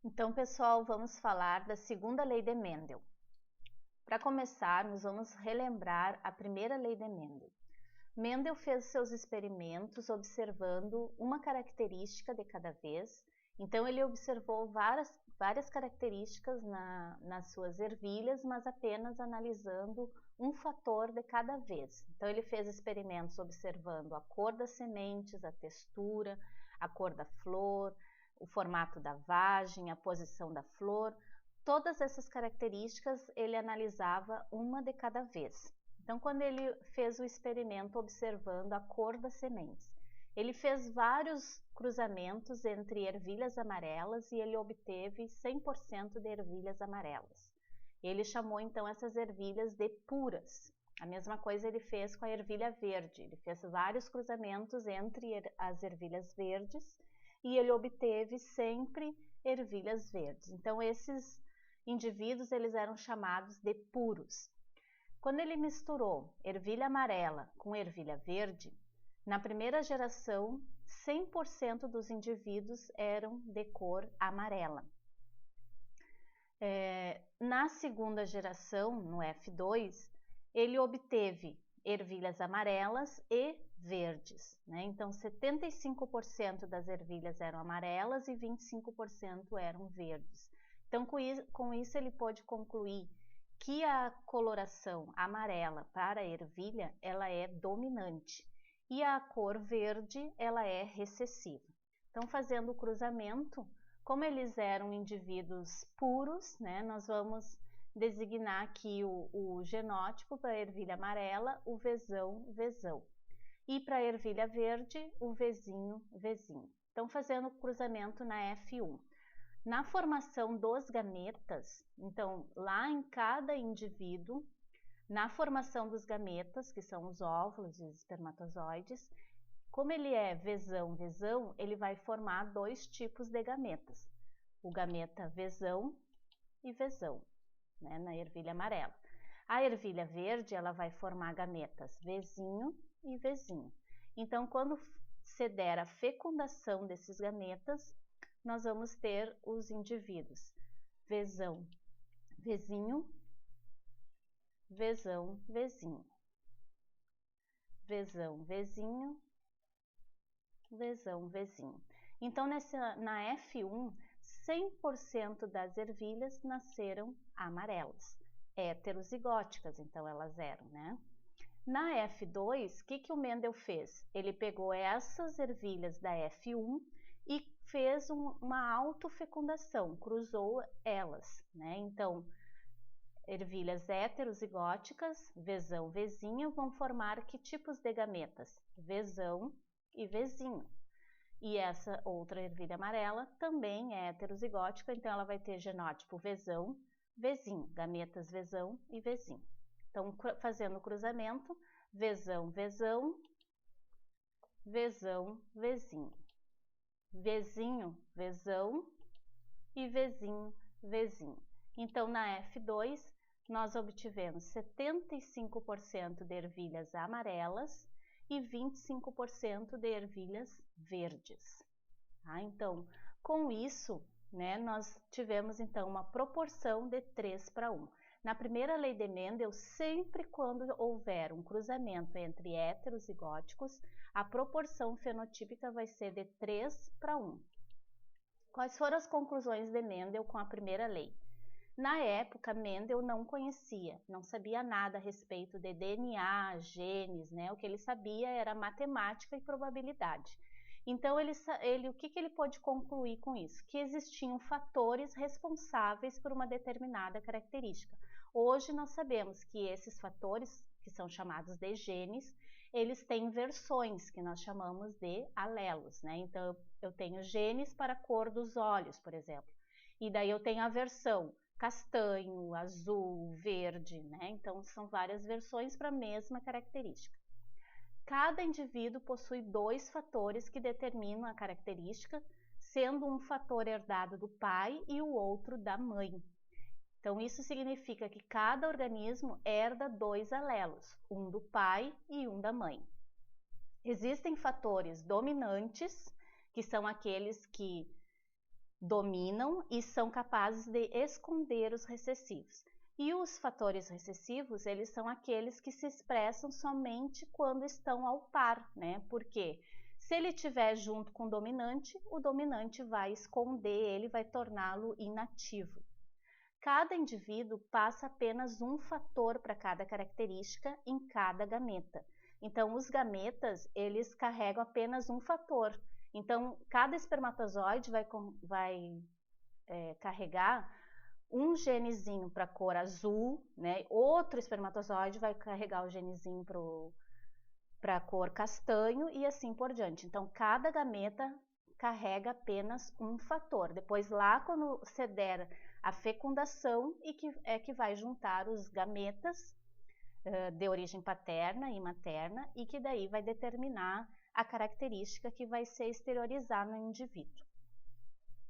Então, pessoal, vamos falar da segunda lei de Mendel. Para começar, nós vamos relembrar a primeira lei de Mendel. Mendel fez seus experimentos observando uma característica de cada vez. Então, ele observou várias características nas suas ervilhas, mas apenas analisando um fator de cada vez. Então, ele fez experimentos observando a cor das sementes, a textura, a cor da flor, o formato da vagem, a posição da flor. Todas essas características ele analisava uma de cada vez. Então, quando ele fez o experimento observando a cor das sementes, ele fez vários cruzamentos entre ervilhas amarelas e ele obteve 100% de ervilhas amarelas. Ele chamou então essas ervilhas de puras. A mesma coisa ele fez com a ervilha verde. Ele fez vários cruzamentos entre as ervilhas verdes e ele obteve sempre ervilhas verdes. Então, esses indivíduos eles eram chamados de puros. Quando ele misturou ervilha amarela com ervilha verde, na primeira geração, 100% dos indivíduos eram de cor amarela. Na segunda geração, no F2, ele obteve ervilhas amarelas e verdes, né? Então, 75% das ervilhas eram amarelas e 25% eram verdes. Então, com isso ele pode concluir que a coloração amarela para a ervilha ela é dominante e a cor verde ela é recessiva. Então, fazendo o cruzamento, como eles eram indivíduos puros, né, nós vamos designar aqui o genótipo para a ervilha amarela, o Vzão, Vzão. E para a ervilha verde, o Vzinho, Vzinho. Então, fazendo o cruzamento na F1. Na formação dos gametas, então, lá em cada indivíduo, na formação dos gametas, que são os óvulos e os espermatozoides, como ele é Vzão, Vzão, ele vai formar dois tipos de gametas. O gameta Vzão e Vzão, né, na ervilha amarela. A ervilha verde, ela vai formar gametas Vzinho e Vzinho. Então, quando se der a fecundação desses gametas, nós vamos ter os indivíduos Vzão, Vzinho, Vzão, Vzinho, Vzão, Vzinho, Vzão, Vzinho. Então, na F1, 100% das ervilhas nasceram amarelas, heterozigóticas, então elas eram, né? Na F2, o que o Mendel fez? Ele pegou essas ervilhas da F1 e fez uma autofecundação, cruzou elas, né? Então, ervilhas heterozigóticas, Vzão, Vzinho, vão formar que tipos de gametas? Vzão e Vzinho. E essa outra ervilha amarela também é heterozigótica, então ela vai ter genótipo Vzão, Vzinho, gametas Vzão e Vzinho. Então, fazendo o cruzamento, Vzão, Vzão, Vzão, Vzinho. Vzinho, Vzão e Vzinho, Vzinho. Então, na F2, nós obtivemos 75% de ervilhas amarelas e 25% de ervilhas verdes. Tá? Então, com isso, né, nós tivemos então uma proporção de 3:1. Na primeira lei de Mendel, sempre quando houver um cruzamento entre heterozigóticos, a proporção fenotípica vai ser de 3:1. Quais foram as conclusões de Mendel com a primeira lei? Na época, Mendel não conhecia, não sabia nada a respeito de DNA, genes, né? O que ele sabia era matemática e probabilidade. Então, o que ele pôde concluir com isso? Que existiam fatores responsáveis por uma determinada característica. Hoje, nós sabemos que esses fatores, que são chamados de genes, eles têm versões, que nós chamamos de alelos, né? Então, eu tenho genes para a cor dos olhos, por exemplo. E daí eu tenho a versão castanho, azul, verde, né? Então, são várias versões para a mesma característica. Cada indivíduo possui dois fatores que determinam a característica, sendo um fator herdado do pai e o outro da mãe. Então, isso significa que cada organismo herda dois alelos, um do pai e um da mãe. Existem fatores dominantes, que são aqueles que dominam e são capazes de esconder os recessivos. E os fatores recessivos, eles são aqueles que se expressam somente quando estão ao par, né? Porque se ele estiver junto com o dominante vai esconder ele, vai torná-lo inativo. Cada indivíduo passa apenas um fator para cada característica em cada gameta. Então, os gametas, eles carregam apenas um fator. Então, cada espermatozoide vai carregar um genezinho para a cor azul, né? Outro espermatozoide vai carregar o genezinho para a cor castanho e assim por diante. Então, cada gameta carrega apenas um fator. Depois, lá quando se der a fecundação, que vai juntar os gametas de origem paterna e materna e que daí vai determinar a característica que vai ser exteriorizada no indivíduo.